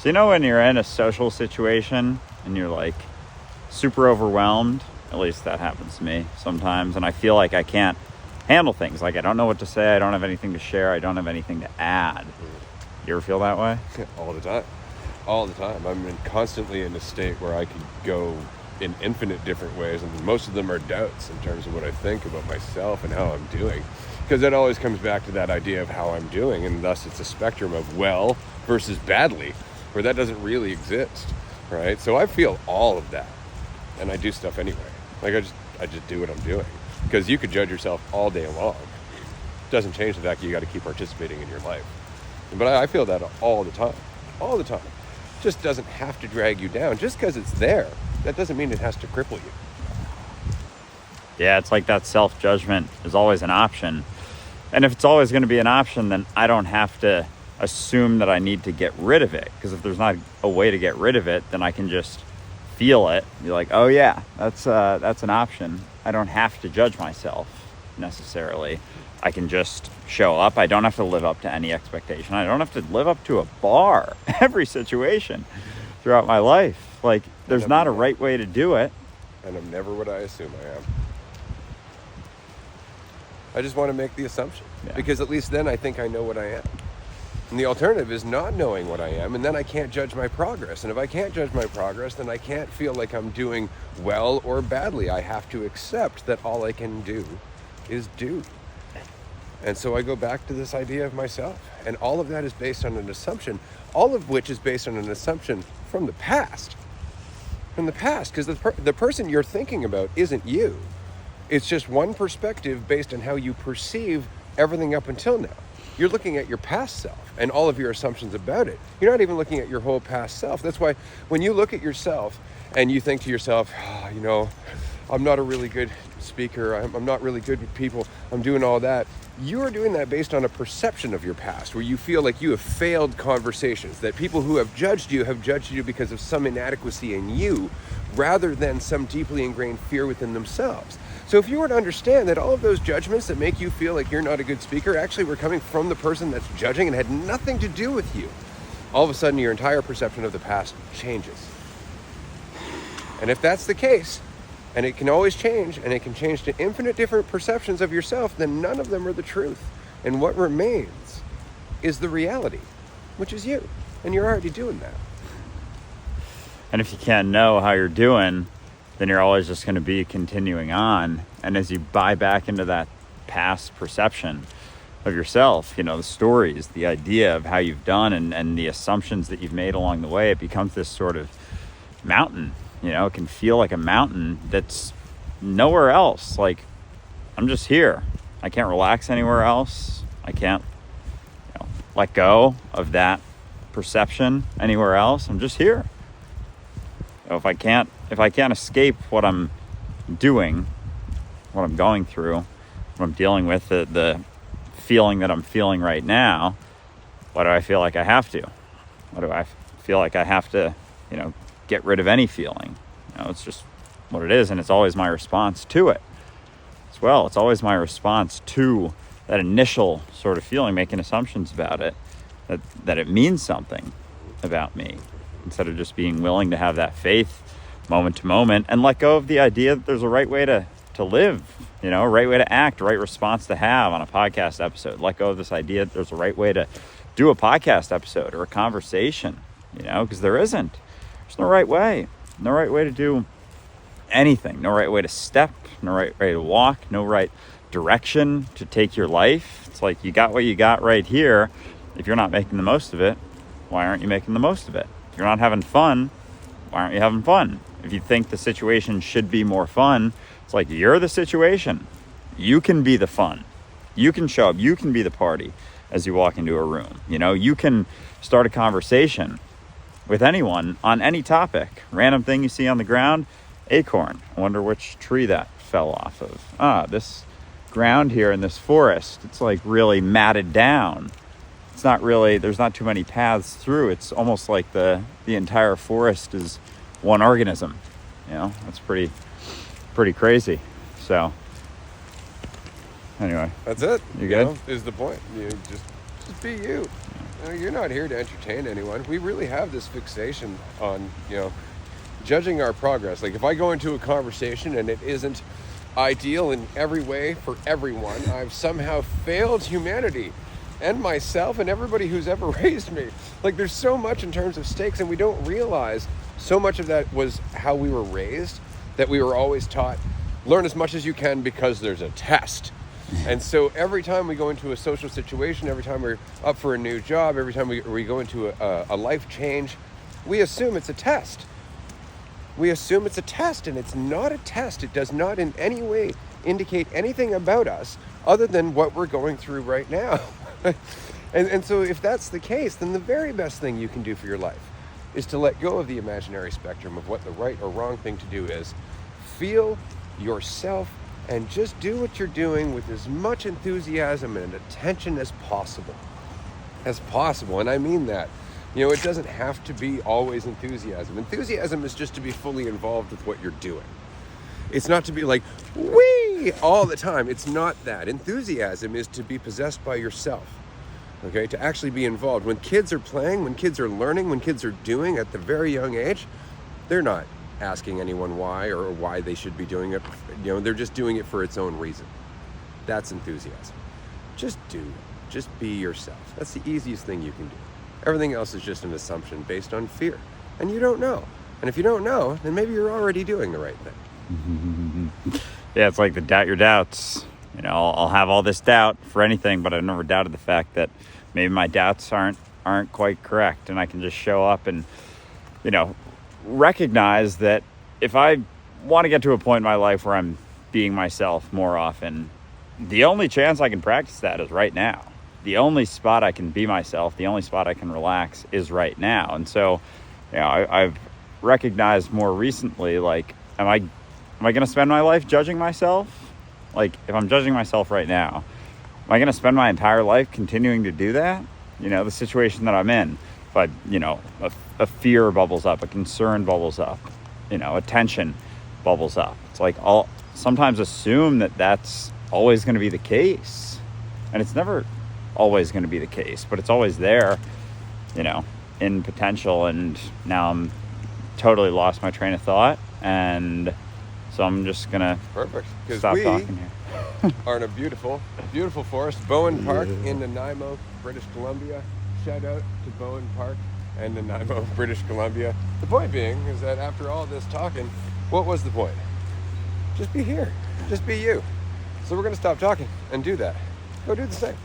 So you know when you're in a social situation and you're like super overwhelmed, at least that happens to me sometimes, and I feel like I can't handle things. Like I don't know what to say, I don't have anything to share, I don't have anything to add. You ever feel that way? All the time. All the time. I'm constantly in a state where I could go in infinite different ways, and most of them are doubts in terms of what I think about myself and how I'm doing. Because it always comes back to that idea of how I'm doing, and thus it's a spectrum of well versus badly, where that doesn't really exist, right? So I feel all of that, and I do stuff anyway. Like I just do what I'm doing. Because you could judge yourself all day long. It doesn't change the fact that you got to keep participating in your life. But I feel that all the time. All the time. It just doesn't have to drag you down. Just because it's there, that doesn't mean it has to cripple you. Yeah, it's like that self-judgment is always an option. And if it's always going to be an option, then I don't have to assume that I need to get rid of it. Because if there's not a way to get rid of it, then I can just feel it. You're like, oh yeah, that's an option. I don't have to judge myself necessarily. I can just show up. I don't have to live up to any expectation. I don't have to live up to a bar every situation throughout my life. Like, there's not a right way to do it. And I'm never what I assume I am. I just want to make the assumption. Yeah. Because at least then I think I know what I am. And the alternative is not knowing what I am, and then I can't judge my progress. And if I can't judge my progress, then I can't feel like I'm doing well or badly. I have to accept that all I can do is do. And so I go back to this idea of myself. And all of that is based on an assumption, all of which is based on an assumption from the past. From the past, because the person you're thinking about isn't you. It's just one perspective based on how you perceive everything up until now. You're looking at your past self and all of your assumptions about it. You're not even looking at your whole past self. That's why when you look at yourself and you think to yourself, I'm not a really good speaker, I'm not really good with people, I'm doing all that. You are doing that based on a perception of your past, where you feel like you have failed conversations, that people who have judged you because of some inadequacy in you, rather than some deeply ingrained fear within themselves. So if you were to understand that all of those judgments that make you feel like you're not a good speaker actually were coming from the person that's judging and had nothing to do with you, all of a sudden your entire perception of the past changes. And if that's the case, and it can always change, and it can change to infinite different perceptions of yourself, then none of them are the truth. And what remains is the reality, which is you. And you're already doing that. And if you can't know how you're doing, then you're always just going to be continuing on. And as you buy back into that past perception of yourself, the stories, the idea of how you've done and the assumptions that you've made along the way, it becomes this sort of mountain. It can feel like a mountain that's nowhere else. Like, I'm just here. I can't relax anywhere else. I can't let go of that perception anywhere else. I'm just here. If I can't escape what I'm doing, what I'm going through, what I'm dealing with, the feeling that I'm feeling right now, why do I feel like I have to? Why do I feel like I have to, get rid of any feeling? It's just what it is, and it's always my response to it as well. It's always my response to that initial sort of feeling, making assumptions about it, that it means something about me, instead of just being willing to have that faith moment to moment and let go of the idea that there's a right way to live, a right way to act, a right response to have on a podcast episode. Let go of this idea that there's a right way to do a podcast episode or a conversation, because there isn't. There's no right way. No right way to do anything. No right way to step. No right way to walk. No right direction to take your life. It's like you got what you got right here. If you're not making the most of it, why aren't you making the most of it? If you're not having fun, why aren't you having fun? If you think the situation should be more fun, it's like you're the situation. You can be the fun. You can show up. You can be the party as you walk into a room. You can start a conversation with anyone on any topic. Random thing you see on the ground, acorn. I wonder which tree that fell off of. This ground here in this forest, it's like really matted down. It's not really, there's not too many paths through. It's almost like the entire forest is one organism. That's pretty crazy. So anyway, that's it. You good? Is the point. You just be you. you're not here to entertain anyone. We really have this fixation on, judging our progress. Like if I go into a conversation and it isn't ideal in every way for everyone, I've somehow failed humanity and myself and everybody who's ever raised me. Like there's so much in terms of stakes, and we don't realize so much of that was how we were raised, that we were always taught, learn as much as you can because there's a test. And so every time we go into a social situation, every time we're up for a new job, every time we go into a life change, we assume it's a test. We assume it's a test, and it's not a test. It does not in any way indicate anything about us other than what we're going through right now. And so if that's the case, then the very best thing you can do for your life is to let go of the imaginary spectrum of what the right or wrong thing to do is. Feel yourself and just do what you're doing with as much enthusiasm and attention as possible. And I mean that. It doesn't have to be always enthusiasm. Enthusiasm is just to be fully involved with what you're doing. It's not to be like, wee, all the time. It's not that. Enthusiasm is to be possessed by yourself, okay? To actually be involved. When kids are playing, when kids are learning, when kids are doing at the very young age, they're not asking anyone why or why they should be doing it. They're just doing it for its own reason. That's enthusiasm. Just do it. Just be yourself. That's the easiest thing you can do. Everything else is just an assumption based on fear. And you don't know. And if you don't know, then maybe you're already doing the right thing. Yeah, it's like the doubt your doubts. I'll have all this doubt for anything, but I've never doubted the fact that maybe my doubts aren't quite correct, and I can just show up and, recognize that if I want to get to a point in my life where I'm being myself more often, the only chance I can practice that is right now. The only spot I can be myself, the only spot I can relax is right now. And so, I've recognized more recently, like, am I going to spend my life judging myself? Like, if I'm judging myself right now, am I going to spend my entire life continuing to do that? The situation that I'm in, but, a fear bubbles up, a concern bubbles up, a tension bubbles up. It's like I'll sometimes assume that that's always going to be the case. And it's never always going to be the case, but it's always there, in potential. And now I'm totally lost my train of thought. And so I'm just going to stop talking here. Are in a beautiful, beautiful forest, Bowen Park in Nanaimo, British Columbia. Shout out to Bowen Park and Nanaimo, British Columbia. The point being is that after all this talking, what was the point? Just be here. Just be you. So we're going to stop talking and do that. Go do the same.